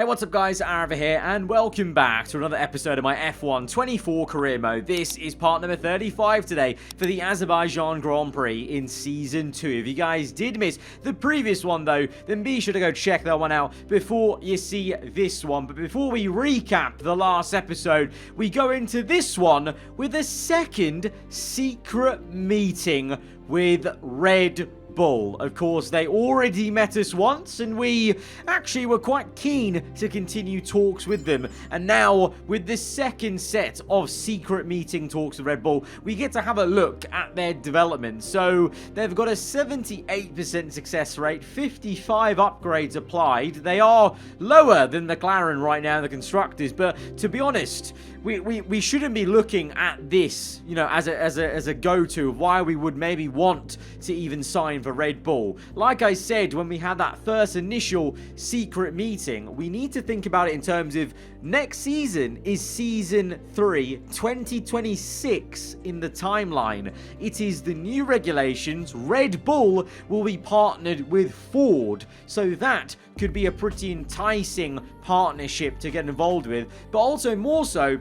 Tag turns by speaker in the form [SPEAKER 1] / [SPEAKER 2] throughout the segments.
[SPEAKER 1] Hey, what's up guys, aarava here, and welcome back to another episode of my F1 24 career mode. This is part number 35 today for the Azerbaijan Grand Prix in Season 2. If you guys did miss the previous one though, then be sure to go check that one out before you see this one. But before we recap the last episode, we go into this one with a second secret meeting with Red Bull. Of course, they already met us once, and we actually were quite keen to continue talks with them. And now, with the second set of secret meeting talks with Red Bull, we get to have a look at their development. So, they've got a 78% success rate, 55 upgrades applied. They are lower than McLaren right now, the constructors, but to be honest, we shouldn't be looking at this, you know, as a go-to of why we would maybe want to even sign for Red Bull. Like I said when we had that first initial secret meeting, we need to think about it in terms of next season is Season 3, 2026 in the timeline. It is the new regulations. Red Bull will be partnered with Ford, so that could be a pretty enticing partnership to get involved with. But also more so,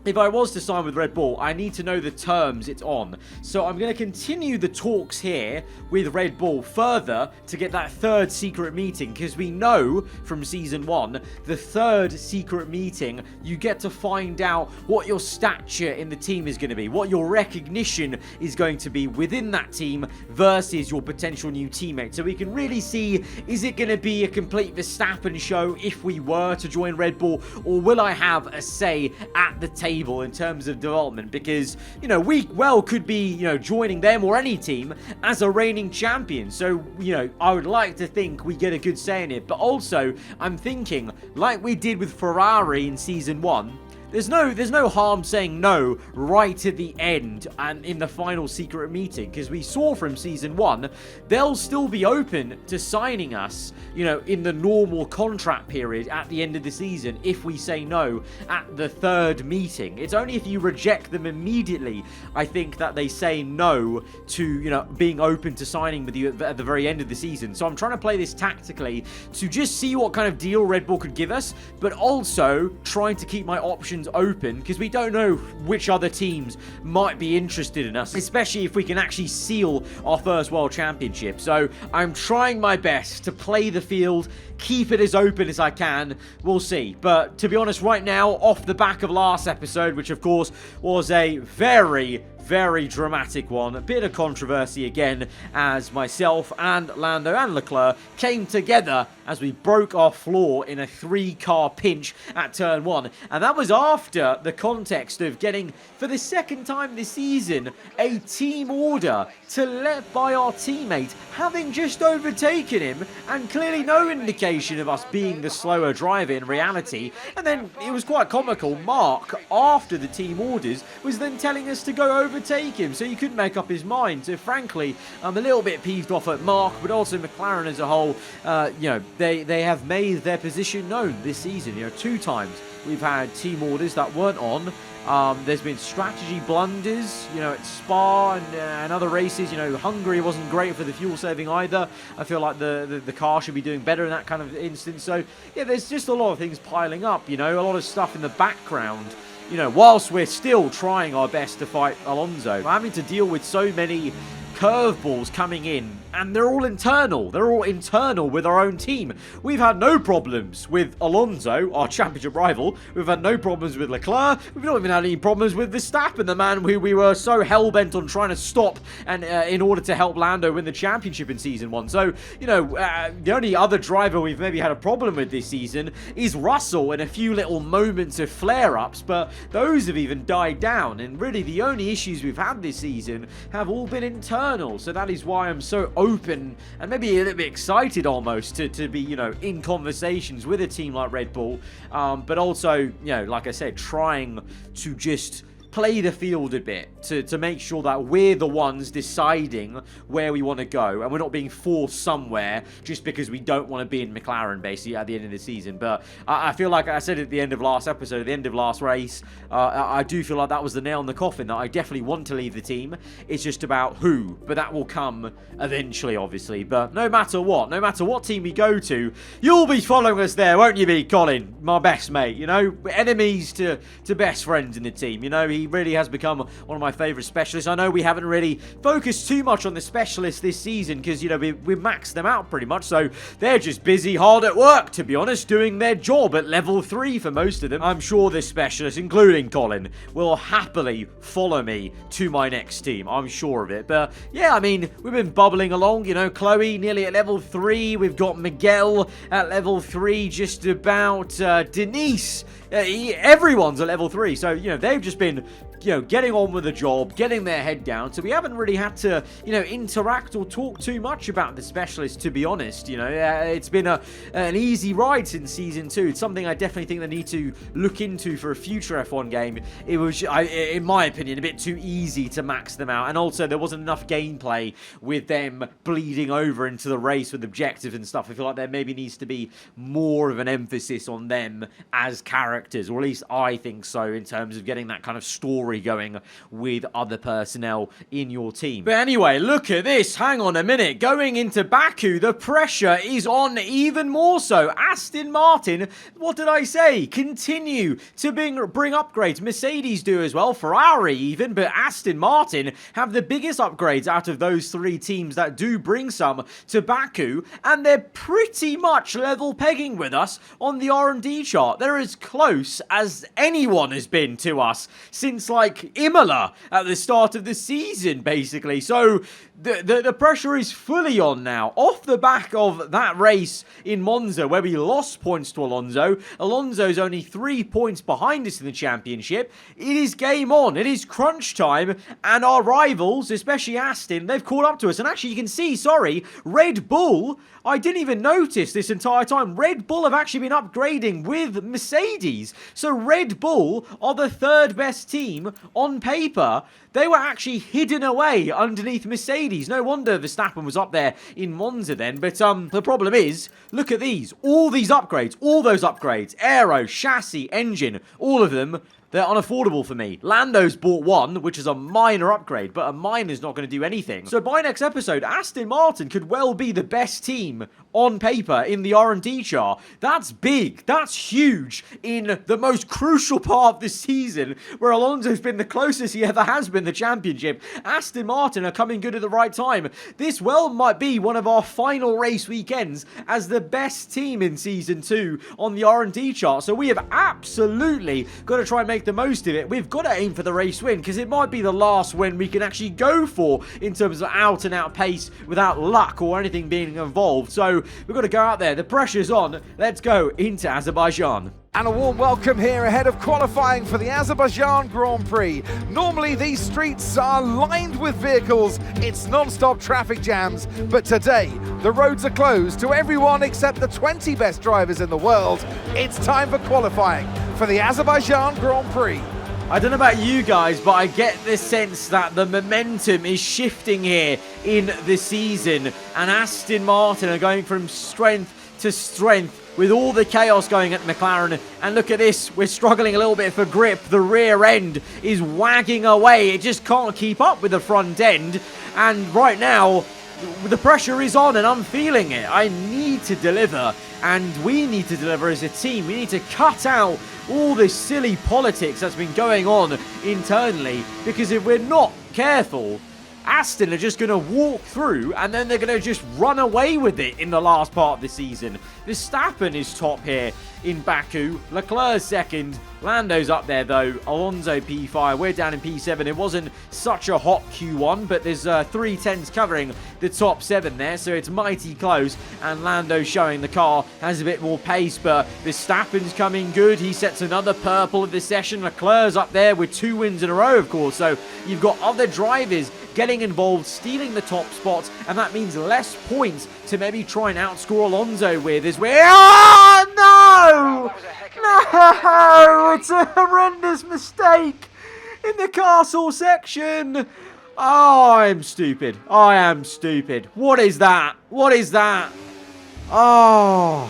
[SPEAKER 1] if I was to sign with Red Bull, I need to know the terms it's on. So I'm going to continue the talks here with Red Bull further to get that third secret meeting, because we know from Season 1, the third secret meeting, you get to find out what your stature in the team is going to be, what your recognition is going to be within that team versus your potential new teammate. So we can really see, is it going to be a complete Verstappen show if we were to join Red Bull, or will I have a say at the table in terms of development? Because, you know, we well could be, you know, joining them or any team as a reigning champion. So, you know, I would like to think we get a good say in it. But also, I'm thinking, like we did with Ferrari in Season 1, There's no harm saying no right at the end and in the final secret meeting, because we saw from Season 1, they'll still be open to signing us, you know, in the normal contract period at the end of the season if we say no at the third meeting. It's only if you reject them immediately, I think, that they say no to, you know, being open to signing with you at the very end of the season. So I'm trying to play this tactically to just see what kind of deal Red Bull could give us, but also trying to keep my options open, because we don't know which other teams might be interested in us, especially if we can actually seal our first world championship. So I'm trying my best to play the field, keep it as open as I can. We'll see. But to be honest, right now, off the back of last episode, which of course was a very dramatic one, a bit of controversy again, as myself and Lando and Leclerc came together as we broke our floor in a 3-car pinch at turn 1. And that was after the context of getting, for the second time this season, a team order to let by our teammate, having just overtaken him, and clearly no indication of us being the slower driver in reality. And then it was quite comical. Mark, after the team orders, was then telling us to go overtake him, so he couldn't make up his mind. So frankly, I'm a little bit peeved off at Mark, but also McLaren as a whole. You know, they have made their position known this season. You know, 2 times we've had team orders that weren't on. There's been strategy blunders, you know, at Spa and other races. You know, Hungary wasn't great for the fuel saving either. I feel like the car should be doing better in that kind of instance. So yeah, there's just a lot of things piling up, you know, a lot of stuff in the background. You know, whilst we're still trying our best to fight Alonso, we're having to deal with so many curveballs coming in, and they're all internal. They're all internal with our own team. We've had no problems with Alonso, our championship rival. We've had no problems with Leclerc. We've not even had any problems with Verstappen, the man who we were so hell-bent on trying to stop and in order to help Lando win the championship in Season 1. So, you know, the only other driver we've maybe had a problem with this season is Russell, and a few little moments of flare-ups, but those have even died down. And really, the only issues we've had this season have all been internal. So that is why I'm so open and maybe a little bit excited almost to be, you know, in conversations with a team like Red Bull. But also, you know, like I said, trying to just play the field a bit to make sure that we're the ones deciding where we want to go, and we're not being forced somewhere just because we don't want to be in McLaren, basically, at the end of the season. But I feel like I said at the end of last episode, at the end of last race, I do feel like that was the nail in the coffin, that I definitely want to leave the team. It's just about who, but that will come eventually, obviously. But no matter what team we go to, you'll be following us there, won't you be, Colin? My best mate, you know? We're enemies to best friends in the team, you know? He really has become one of my favourite specialists. I know we haven't really focused too much on the specialists this season because, you know, we maxed them out pretty much, so they're just busy, hard at work, to be honest, doing their job at level 3 for most of them. I'm sure this specialist, including Colin, will happily follow me to my next team. I'm sure of it. But yeah, I mean, we've been bubbling along, you know. Chloe nearly at level 3. We've got Miguel at level 3 just about. Denise, everyone's at level 3. So, you know, they've just been, you know, getting on with the job, getting their head down. So we haven't really had to, you know, interact or talk too much about the specialists, to be honest. You know, it's been an easy ride since Season 2. It's something I definitely think they need to look into for a future F1 game. It was, in my opinion, a bit too easy to max them out. And also, there wasn't enough gameplay with them bleeding over into the race with objectives and stuff. I feel like there maybe needs to be more of an emphasis on them as characters, or at least I think so, in terms of getting that kind of story going with other personnel in your team. But anyway, look at this. Hang on a minute. Going into Baku, the pressure is on even more so. Aston Martin, what did I say? Continue to bring upgrades. Mercedes do as well, Ferrari even, but Aston Martin have the biggest upgrades out of those 3 teams that do bring some to Baku, and they're pretty much level pegging with us on the R&D chart. They're as close as anyone has been to us since, like, Imola at the start of the season, basically. So the pressure is fully on now. Off the back of that race in Monza, where we lost points to Alonso. Alonso's only 3 points behind us in the championship. It is game on. It is crunch time, and our rivals, especially Aston, they've caught up to us. And actually, you can see, Red Bull, I didn't even notice this entire time. Red Bull have actually been upgrading with Mercedes. So Red Bull are the 3rd best team on paper. They were actually hidden away underneath Mercedes. No wonder Verstappen was up there in Monza then. But the problem is, look at these. All these upgrades, all those upgrades, aero, chassis, engine, all of them, they're unaffordable for me. Lando's bought one, which is a minor upgrade, but a minor's not going to do anything. So by next episode, Aston Martin could well be the best team on paper in the R&D chart. That's big. That's huge in the most crucial part of the season, where Alonso's been the closest he ever has been the championship. Aston Martin are coming good at the right time. This well might be one of our final race weekends as the best team in Season 2 on the R&D chart. So we have absolutely got to try and make the most of it. We've got to aim for the race win, because it might be the last win we can actually go for in terms of out and out pace without luck or anything being involved. So we've got to go out there. The pressure's on. Let's go into Azerbaijan.
[SPEAKER 2] And a warm welcome here ahead of qualifying for the Azerbaijan Grand Prix. Normally these streets are lined with vehicles, it's non-stop traffic jams, but today the roads are closed to everyone except the 20 best drivers in the world. It's time for qualifying for the Azerbaijan Grand Prix.
[SPEAKER 1] I don't know about you guys, but I get the sense that the momentum is shifting here in the season, and Aston Martin are going from strength to strength with all the chaos going at McLaren. And look at this, we're struggling a little bit for grip. The rear end is wagging away. It just can't keep up with the front end. And right now, the pressure is on and I'm feeling it. I need to deliver, and we need to deliver as a team. We need to cut out all this silly politics that's been going on internally, because if we're not careful, Aston are just going to walk through and then they're going to just run away with it in the last part of the season. Verstappen is top here in Baku. Leclerc's second. Lando's up there though. Alonso P5. We're down in P7. It wasn't such a hot Q1, but there's 3 10s covering the top 7 there, so it's mighty close. And Lando showing the car has a bit more pace, but Verstappen's coming good. He sets another purple of the session. Leclerc's up there with 2 wins in a row, of course. So you've got other drivers getting involved, stealing the top spots, and that means less points to maybe try and outscore Alonso with as well. Oh, no! No! It's a horrendous mistake! in the castle section. Oh, I'm stupid. I am stupid. What is that? What is that? Oh.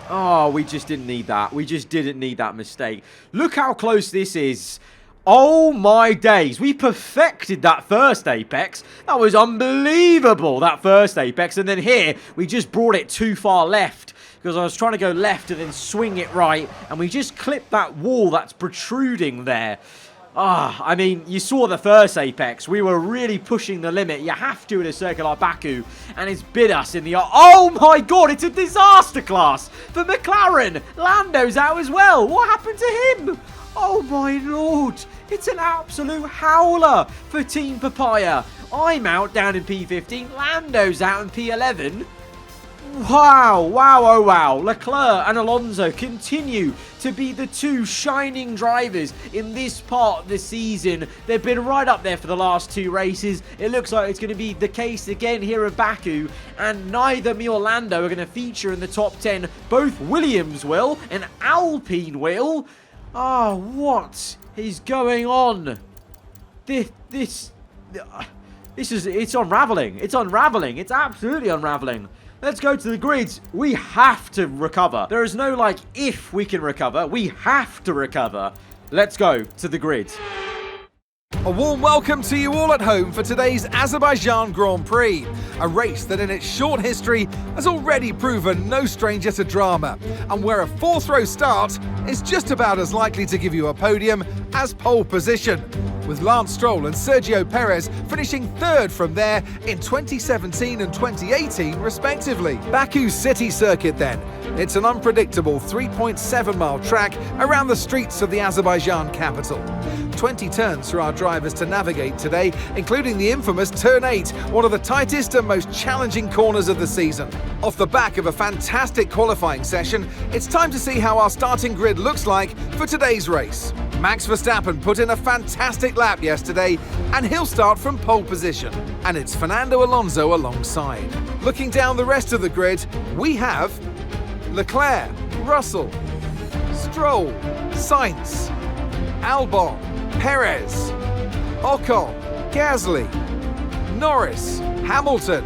[SPEAKER 1] Oh, we just didn't need that. We just didn't need that mistake. Look how close this is. Oh my days. We perfected that first apex. That was unbelievable, that first apex. And then here, we just brought it too far left. Because I was trying to go left and then swing it right. And we just clipped that wall that's protruding there. I mean, you saw the first apex. We were really pushing the limit. You have to in a circuit like Baku. And it's bit us in the... Oh my god, it's a disaster class for McLaren. Lando's out as well. What happened to him? Oh my lord. It's an absolute howler for Team Papaya. I'm out down in P15. Lando's out in P11. Wow, wow, oh wow. Leclerc and Alonso continue to be the two shining drivers in this part of the season. They've been right up there for the last two races. It looks like it's going to be the case again here at Baku. And neither me or Lando are going to feature in the top 10. Both Williams will and Alpine will. What is going on? It's unraveling. It's unraveling. It's absolutely unraveling. Let's go to the grids. We have to recover. There is no like if we can recover. We have to recover. Let's go to the grids.
[SPEAKER 2] A warm welcome to you all at home for today's Azerbaijan Grand Prix, a race that in its short history has already proven no stranger to drama, and where a fourth row start is just about as likely to give you a podium as pole position, with Lance Stroll and Sergio Perez finishing third from there in 2017 and 2018 respectively. Baku's city circuit then. It's an unpredictable 3.7-mile track around the streets of the Azerbaijan capital. 20 turns for our drivers to navigate today, including the infamous Turn 8, one of the tightest and most challenging corners of the season. Off the back of a fantastic qualifying session, it's time to see how our starting grid looks like for today's race. Max Verstappen put in a fantastic lap yesterday, and he'll start from pole position. And it's Fernando Alonso alongside. Looking down the rest of the grid, we have Leclerc, Russell, Stroll, Sainz, Albon, Perez, Ocon, Gasly, Norris, Hamilton,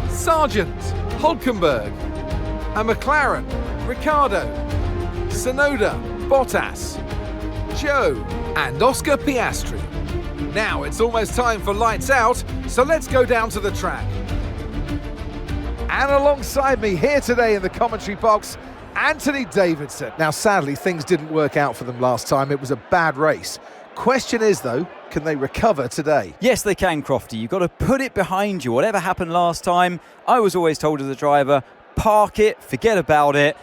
[SPEAKER 2] Sargent, Hulkenberg, and McLaren, Ricciardo, Tsunoda, Bottas, Joe, and Oscar Piastri. Now it's almost time for lights out, so let's go down to the track. And alongside me here today in the commentary box, Anthony Davidson. Now sadly things didn't work out for them last time. It was a bad race. Question is though, can they recover today?
[SPEAKER 3] Yes, they can, Crofty. You've got to put it behind you. Whatever happened last time, I was always told as a driver, park it, forget about it.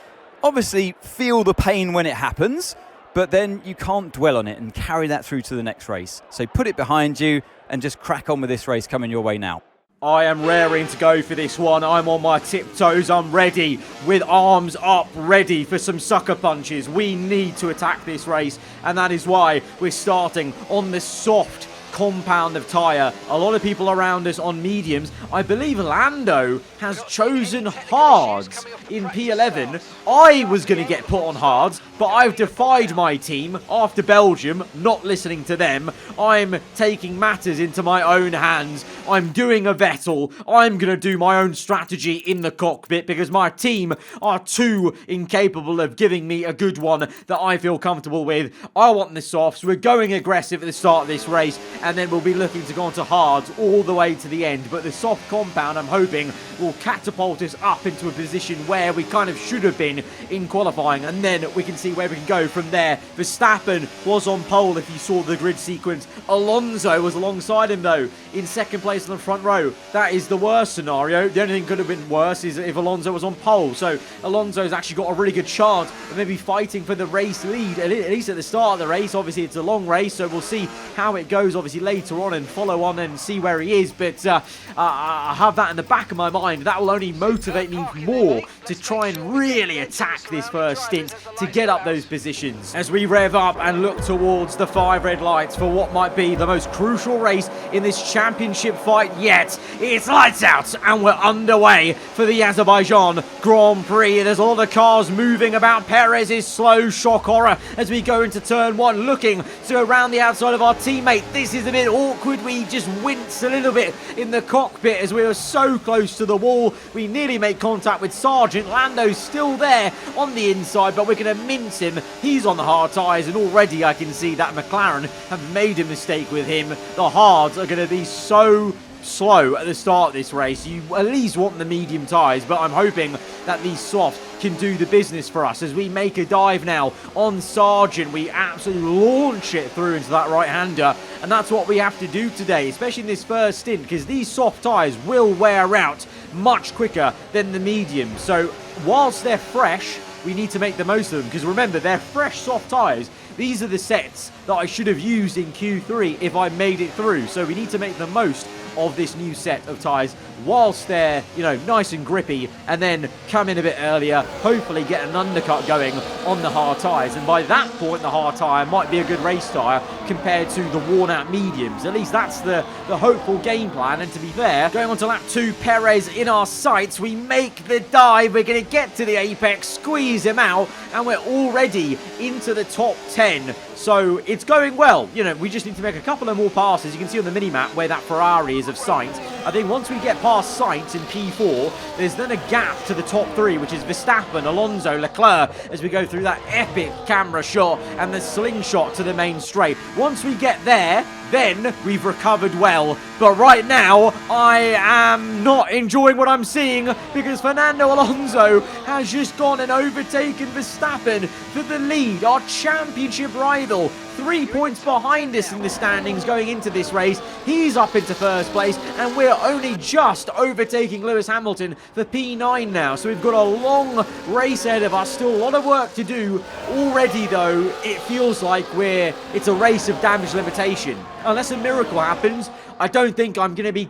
[SPEAKER 3] Obviously, feel the pain when it happens, but then you can't dwell on it and carry that through to the next race. So put it behind you and just crack on with this race coming your way now.
[SPEAKER 1] I am raring to go for this one. I'm on my tiptoes. I'm ready with arms up, ready for some sucker punches. We need to attack this race, and that is why we're starting on the soft compound of tyre. A lot of people around us on mediums. I believe Lando has chosen hards in P11. I was going to get put on hards, but I've defied my team after Belgium, not listening to them. I'm taking matters into my own hands. I'm doing a Vettel. I'm going to do my own strategy in the cockpit because my team are too incapable of giving me a good one that I feel comfortable with. I want the softs. We're going aggressive at the start of this race, and then we'll be looking to go on to hards all the way to the end. But the soft compound, I'm hoping, will catapult us up into a position where we kind of should have been in qualifying, and then we can see where we can go from there. Verstappen was on pole if you saw the grid sequence. Alonso was alongside him though, in second place on the front row. That is the worst scenario. The only thing could have been worse is if Alonso was on pole. So Alonso's actually got a really good chance of maybe fighting for the race lead, at least at the start of the race. Obviously it's a long race, so we'll see how it goes obviously later on and follow on and see where he is. But I have that in the back of my mind. That will only motivate me more to to try and really attack this first stint to get up those positions. As we rev up and look towards the 5 red lights for what might be the most crucial race in this championship fight yet. It's lights out and we're underway for the Azerbaijan Grand Prix. There's a lot of cars moving about. Perez's slow shock horror as we go into turn 1, looking to go around the outside of our teammate. This is a bit awkward. We just wince a little bit in the cockpit as we were so close to the wall. We nearly make contact with Sargent. Lando's still there on the inside, but we're going to mince him. He's on the hard tyres, and already I can see that McLaren have made a mistake with him. The hards are going to be so slow at the start of this race. You at least want the medium tyres, but I'm hoping that these softs can do the business for us. As we make a dive now on Sargent, we absolutely launch it through into that right-hander, and that's what we have to do today, especially in this first stint, because these soft tyres will wear out much quicker than the medium. So whilst they're fresh, we need to make the most of them, because remember, they're fresh soft tyres. These are the sets that I should have used in Q3 if I made it through. So we need to make the most of this new set of tyres whilst they're, you know, nice and grippy, and then come in a bit earlier, hopefully get an undercut going on the hard tyres. And by that point, the hard tyre might be a good race tyre compared to the worn-out mediums. At least that's the hopeful game plan. And to be fair, going on to lap 2, Perez in our sights. We make the dive. We're going to get to the apex, squeeze him out, and we're already into the top 10. So it's going well. You know, we just need to make a couple of more passes. You can see on the mini-map where that Ferrari is of sight. I think once we get past sight in P4, there's then a gap to the top 3, which is Verstappen, Alonso, Leclerc, as we go through that epic camera shot and the slingshot to the main straight. Once we get there, then we've recovered well. But right now, I am not enjoying what I'm seeing, because Fernando Alonso has just gone and overtaken Verstappen for the lead, our championship rival. 3 points behind us in the standings going into this race. He's up into first place, and we're only just overtaking Lewis Hamilton for P9 now. So we've got a long race ahead of us, still a lot of work to do. Already though, it feels like it's a race of damage limitation. Unless a miracle happens, I don't think I'm going to be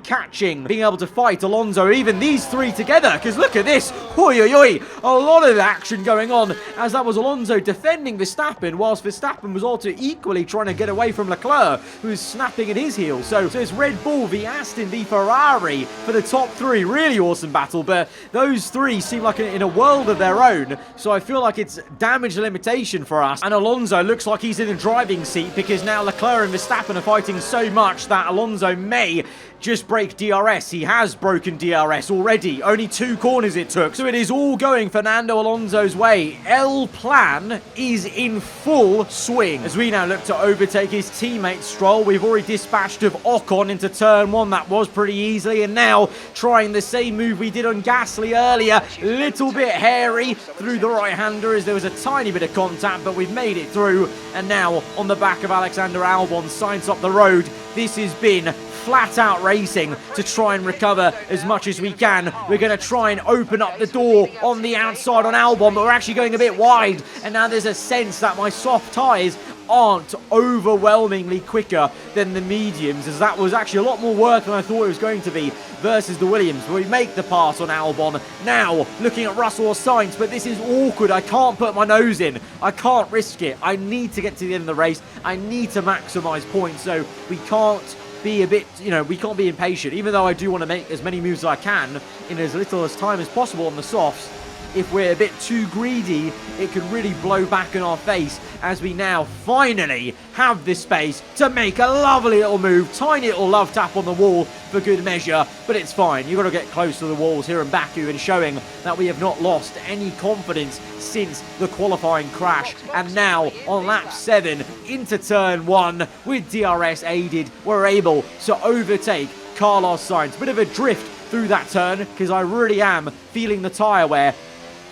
[SPEAKER 1] being able to fight Alonso, even these 3 together, because look at this. Oi, oi, oi. A lot of action going on, as that was Alonso defending Verstappen, whilst Verstappen was also equally trying to get away from Leclerc, who's snapping at his heels. So it's Red Bull v Aston v Ferrari for the top 3. Really awesome battle, but those 3 seem like in a world of their own, so I feel like it's damage limitation for us. And Alonso looks like he's in the driving seat, because now Leclerc and Verstappen are fighting so much that Alonso may just break DRS. He has broken DRS already. Only 2 corners it took. So it is all going Fernando Alonso's way. L plan is in full swing. As we now look to overtake his teammate Stroll, we've already dispatched of Ocon into turn 1. That was pretty easily. And now trying the same move we did on Gasly earlier. Little bit hairy through the right-hander as there was a tiny bit of contact, but we've made it through. And now on the back of Alexander Albon, signs up the road. This has been flat out racing to try and recover as much as we can. We're going to try and open up the door on the outside on Albon, but we're actually going a bit wide, and now there's a sense that my soft tyres aren't overwhelmingly quicker than the mediums, as that was actually a lot more work than I thought it was going to be versus the Williams. We make the pass on Albon. Now looking at Russell or Sainz, but this is awkward. I can't put my nose in. I can't risk it. I need to get to the end of the race. I need to maximise points, so we can't be a bit, we can't be impatient, even though I do want to make as many moves as I can in as little as time as possible on the softs. If we're a bit too greedy, it could really blow back in our face, as we now finally have this space to make a lovely little move. Tiny little love tap on the wall for good measure, but it's fine. You've got to get close to the walls here in Baku, and showing that we have not lost any confidence since the qualifying crash. And now on lap 7 into turn 1 with DRS aided, we're able to overtake Carlos Sainz. Bit of a drift through that turn, because I really am feeling the tyre wear.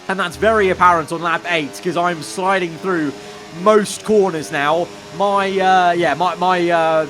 [SPEAKER 1] And that's very apparent on lap 8, because I'm sliding through most corners now. My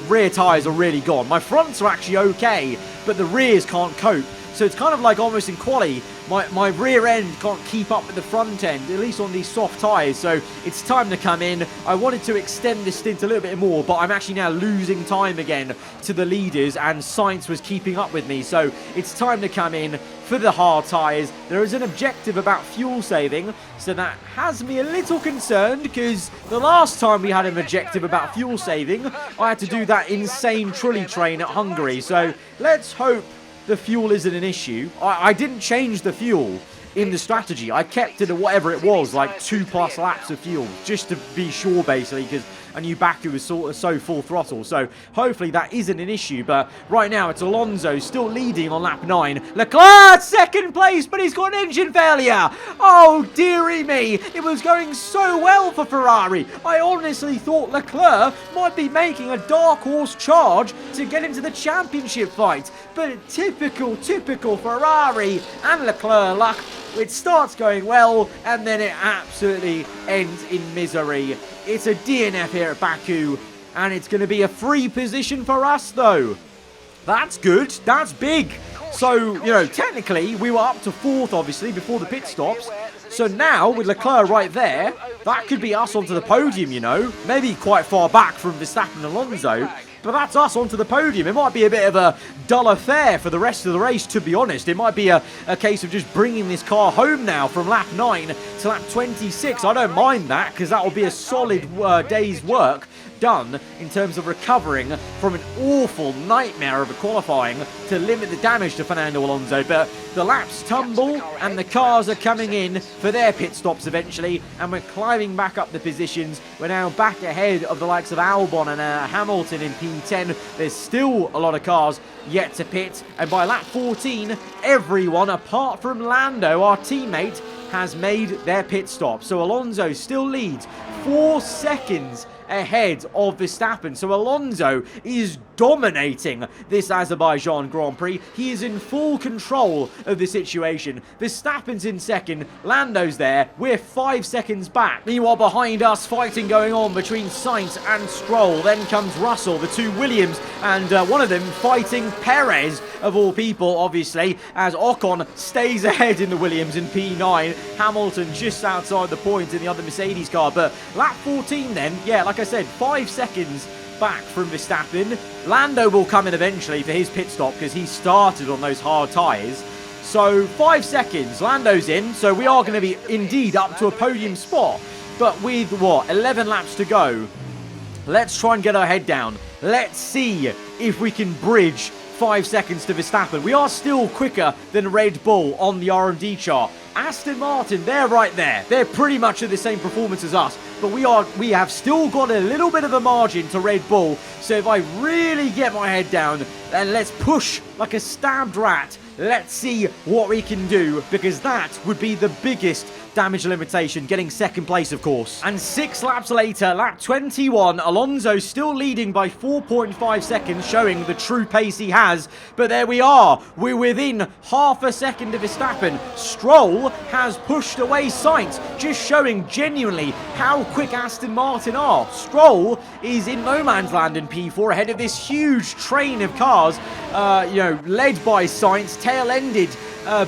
[SPEAKER 1] rear tyres are really gone. My fronts are actually okay, but the rears can't cope So it's kind of like almost in quali, my rear end can't keep up with the front end, at least on these soft tyres. So it's time to come in. I wanted to extend this stint a little bit more, but I'm actually now losing time again to the leaders, and Sainz was keeping up with me. So it's time to come in for the hard tyres. There is an objective about fuel saving, so that has me a little concerned, because the last time we had an objective about fuel saving, I had to do that insane trolley train at Hungary. So let's hope the fuel isn't an issue. I didn't change the fuel in the strategy. I kept it at whatever it was, like 2+ laps of fuel, just to be sure, basically, because I knew Baku was so full throttle. So hopefully that isn't an issue. But right now it's Alonso still leading on lap 9. Leclerc second place, but he's got an engine failure. Oh dearie me, it was going so well for Ferrari. I honestly thought Leclerc might be making a dark horse charge to get into the championship fight. But typical Ferrari and Leclerc luck. It starts going well, and then it absolutely ends in misery. It's a DNF here at Baku, and it's going to be a free position for us, though. That's good. That's big. So, you know, technically, we were up to 4th, obviously, before the pit stops. So now, with Leclerc right there, that could be us onto the podium, you know. Maybe quite far back from Verstappen and Alonso. But that's us onto the podium. It might be a bit of a dull affair for the rest of the race, to be honest. It might be a case of just bringing this car home now from lap 9 to lap 26. I don't mind that, because that will be a solid day's work done in terms of recovering from an awful nightmare of a qualifying to limit the damage to Fernando Alonso. But the laps tumble and the cars are coming in for their pit stops eventually, and we're climbing back up the positions. We're now back ahead of the likes of Albon and Hamilton in P10. There's still a lot of cars yet to pit, and by lap 14 everyone apart from Lando, our teammate, has made their pit stop. So Alonso still leads 4 seconds ahead of Verstappen. So Alonso is dominating this Azerbaijan Grand Prix. He is in full control of the situation. Verstappen's in second, Lando's there. We're 5 seconds back. Meanwhile, behind us, fighting going on between Sainz and Stroll. Then comes Russell, the two Williams, and one of them fighting Perez, of all people, obviously, as Ocon stays ahead in the Williams in P9. Hamilton just outside the point in the other Mercedes car. But lap 14 then, yeah, like I said, 5 seconds back from Verstappen. Lando will come in eventually for his pit stop, because he started on those hard tyres. So 5 seconds, Lando's in, so we are going to be indeed up to a podium spot. But with, what, 11 laps to go, let's try and get our head down. Let's see if we can bridge 5 seconds to Verstappen. We are still quicker than Red Bull on the RMD chart. Aston Martin, they're right there. They're pretty much at the same performance as us, but we have still got a little bit of a margin to Red Bull. So if I really get my head down, then let's push like a stabbed rat. Let's see what we can do, because that would be the biggest damage limitation, getting second place, of course. And 6 laps later, lap 21, Alonso still leading by 4.5 seconds, showing the true pace he has. But there we are. We're within half a second of Verstappen. Stroll has pushed away Sainz, just showing genuinely how quick Aston Martin are. Stroll is in no man's land in P4 ahead of this huge train of cars, led by Sainz, tail-ended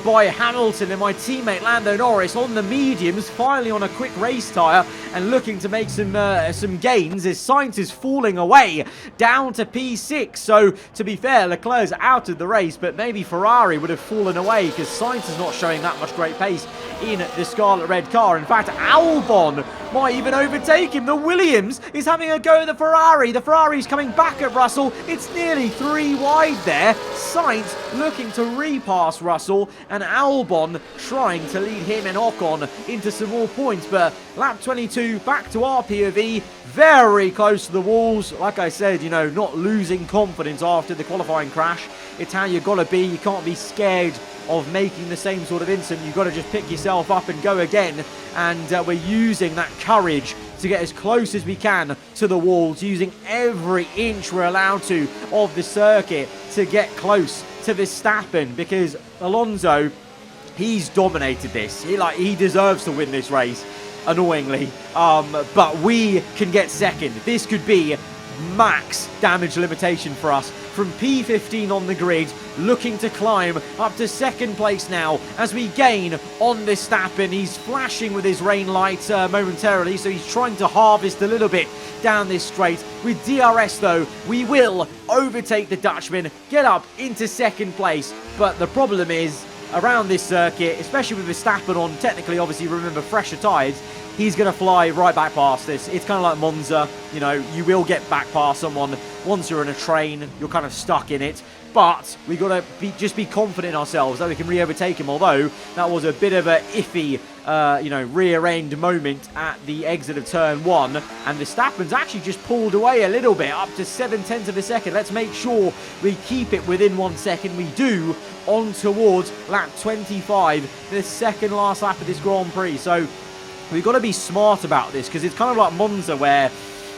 [SPEAKER 1] by Hamilton and my teammate Lando Norris on the mediums, finally on a quick race tyre and looking to make some gains as Sainz is falling away down to P6. So to be fair, Leclerc's out of the race, but maybe Ferrari would have fallen away because Sainz is not showing that much great pace in the Scarlet Red car. In fact, Albon might even overtake him. The Williams is having a go at the Ferrari. The Ferrari's coming back at Russell. It's nearly 3 wide there. Sainz looking to repass Russell, and Albon trying to lead him and Ocon into some more points. But lap 22, back to our POV, very close to the walls. Like I said, not losing confidence after the qualifying crash. It's how you got to be. You can't be scared of making the same sort of incident. You've got to just pick yourself up and go again. And we're using that courage to get as close as we can to the walls, using every inch we're allowed to of the circuit to get close to Verstappen, because Alonso, he's dominated this. He deserves to win this race, annoyingly. But we can get second. This could be max damage limitation for us from P15 on the grid, looking to climb up to second place now as we gain on Verstappen. He's flashing with his rain light momentarily, so he's trying to harvest a little bit down this straight. With DRS though, we will overtake the Dutchman, get up into second place, but the problem is around this circuit, especially with Verstappen on technically, obviously, remember, fresher tyres, he's going to fly right back past this. It's kind of like Monza, you know, you will get back past someone. Once you're in a train, you're kind of stuck in it. But we got to just be confident in ourselves that we can re-overtake him, although that was a bit of a iffy, rear-end moment at the exit of turn 1. And Verstappen's actually just pulled away a little bit, up to 0.7 of a second. Let's make sure we keep it within 1 second. We do, on towards lap 25, the second last lap of this Grand Prix. So we've got to be smart about this, because it's kind of like Monza, where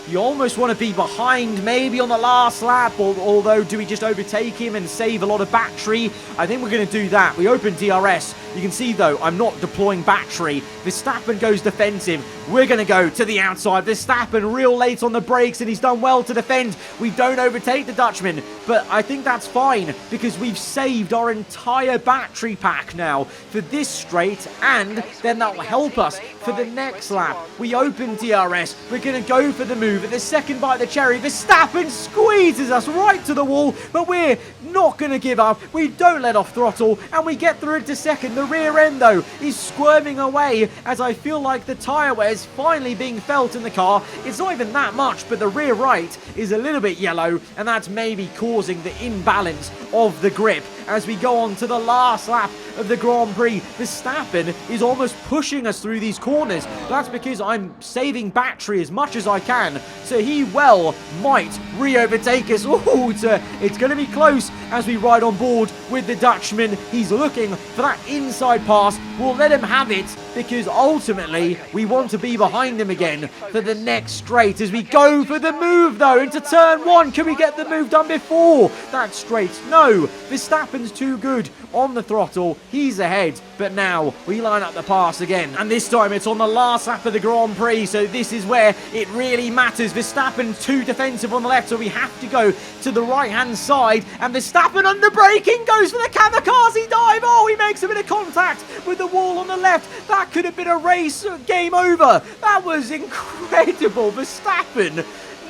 [SPEAKER 1] you almost want to be behind maybe on the last lap, although do we just overtake him and save a lot of battery? I think we're going to do that. We open DRS. You can see, though, I'm not deploying battery. Verstappen goes defensive. We're going to go to the outside. Verstappen real late on the brakes, and he's done well to defend. We don't overtake the Dutchman, but I think that's fine because we've saved our entire battery pack now for this straight, and then that will help us for the next lap. We open DRS. We're going to go for the move. At the second bite of the cherry, Verstappen squeezes us right to the wall, but we're not going to give up. We don't let off throttle, and we get through into second. The rear end, though, is squirming away as I feel like the tyre wear is finally being felt in the car. It's not even that much, but the rear right is a little bit yellow, and that's maybe causing the imbalance of the grip. As we go on to the last lap of the Grand Prix, Verstappen is almost pushing us through these corners. That's because I'm saving battery as much as I can, so he well might re-overtake us. Ooh, it's going to be close as we ride on board with the Dutchman. He's looking for that inside pass. We'll let him have it because ultimately we want to be behind him again for the next straight as we go for the move, though, into turn 1. Can we get the move done before that straight? No, Verstappen's too good on the throttle. He's ahead, but now we line up the pass again, and this time it's on the last lap of the Grand Prix, so this is where it really matters. Verstappen's too defensive on the left, so we have to go to the right-hand side, and Verstappen under braking goes for the kamikaze dive. Oh, he makes a bit of contact with the wall on the left. That could have been a race. Game over. That was incredible. Verstappen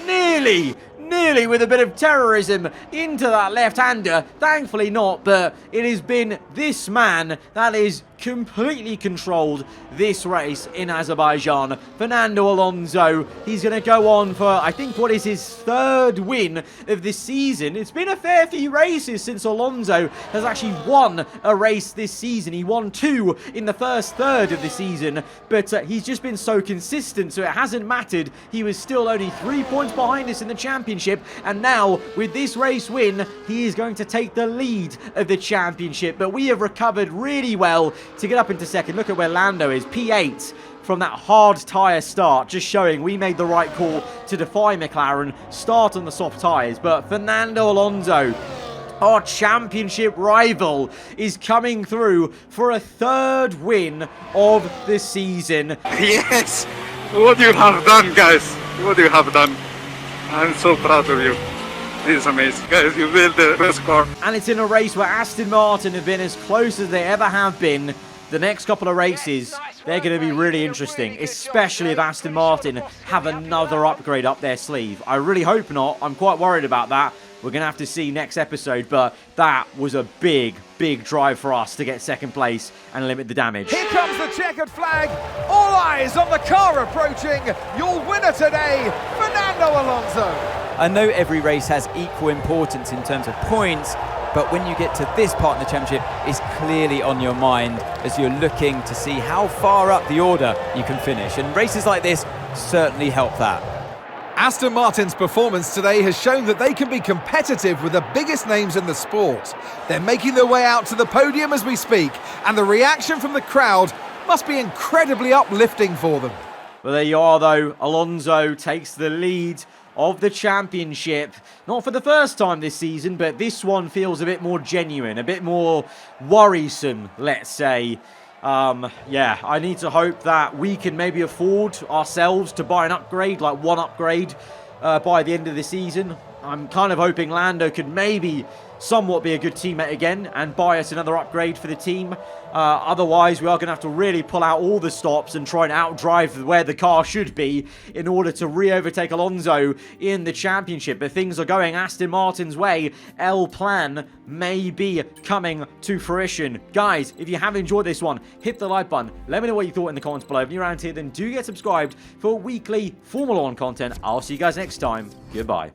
[SPEAKER 1] nearly with a bit of terrorism into that left-hander. Thankfully not, but it has been this man that is completely controlled this race in Azerbaijan. Fernando Alonso, he's going to go on for, I think, what is his 3rd win of this season. It's been a fair few races since Alonso has actually won a race this season. He won 2 in the first third of the season, but he's just been so consistent, so it hasn't mattered. He was still only 3 points behind us in the championship, and now with this race win, he is going to take the lead of the championship. But we have recovered really well to get up into second. Look at where Lando is, P8 from that hard tyre start, just showing we made the right call to defy McLaren, start on the soft tyres. But Fernando Alonso, our championship rival, is coming through for a 3rd win of the season.
[SPEAKER 4] Yes! What you have done, guys! What you have done! I'm so proud of you. This is amazing. Guys, you built the best car.
[SPEAKER 1] And it's in a race where Aston Martin have been as close as they ever have been. The next couple of races, they're going to be really interesting, especially if Aston Martin have another upgrade up their sleeve. I really hope not. I'm quite worried about that. We're going to have to see next episode, but that was a big drive for us to get second place and limit the damage.
[SPEAKER 2] Here comes the checkered flag. All eyes on the car approaching. Your winner today, Fernando Alonso.
[SPEAKER 3] I know every race has equal importance in terms of points, but when you get to this part of the championship, it's clearly on your mind as you're looking to see how far up the order you can finish. And races like this certainly help that.
[SPEAKER 2] Aston Martin's performance today has shown that they can be competitive with the biggest names in the sport. They're making their way out to the podium as we speak, and the reaction from the crowd must be incredibly uplifting for them.
[SPEAKER 1] Well, there you are, though. Alonso takes the lead of the championship. Not for the first time this season, but this one feels a bit more genuine, a bit more worrisome, let's say. Yeah, I need to hope that we can maybe afford ourselves to buy an upgrade, like one upgrade by the end of the season. I'm kind of hoping Lando could maybe somewhat be a good teammate again and buy us another upgrade for the team. Otherwise, we are going to have to really pull out all the stops and try and outdrive where the car should be in order to re-overtake Alonso in the championship. But things are going Aston Martin's way. El Plan may be coming to fruition. Guys, if you have enjoyed this one, hit the like button. Let me know what you thought in the comments below. If you're around here, then do get subscribed for weekly Formula 1 content. I'll see you guys next time. Goodbye.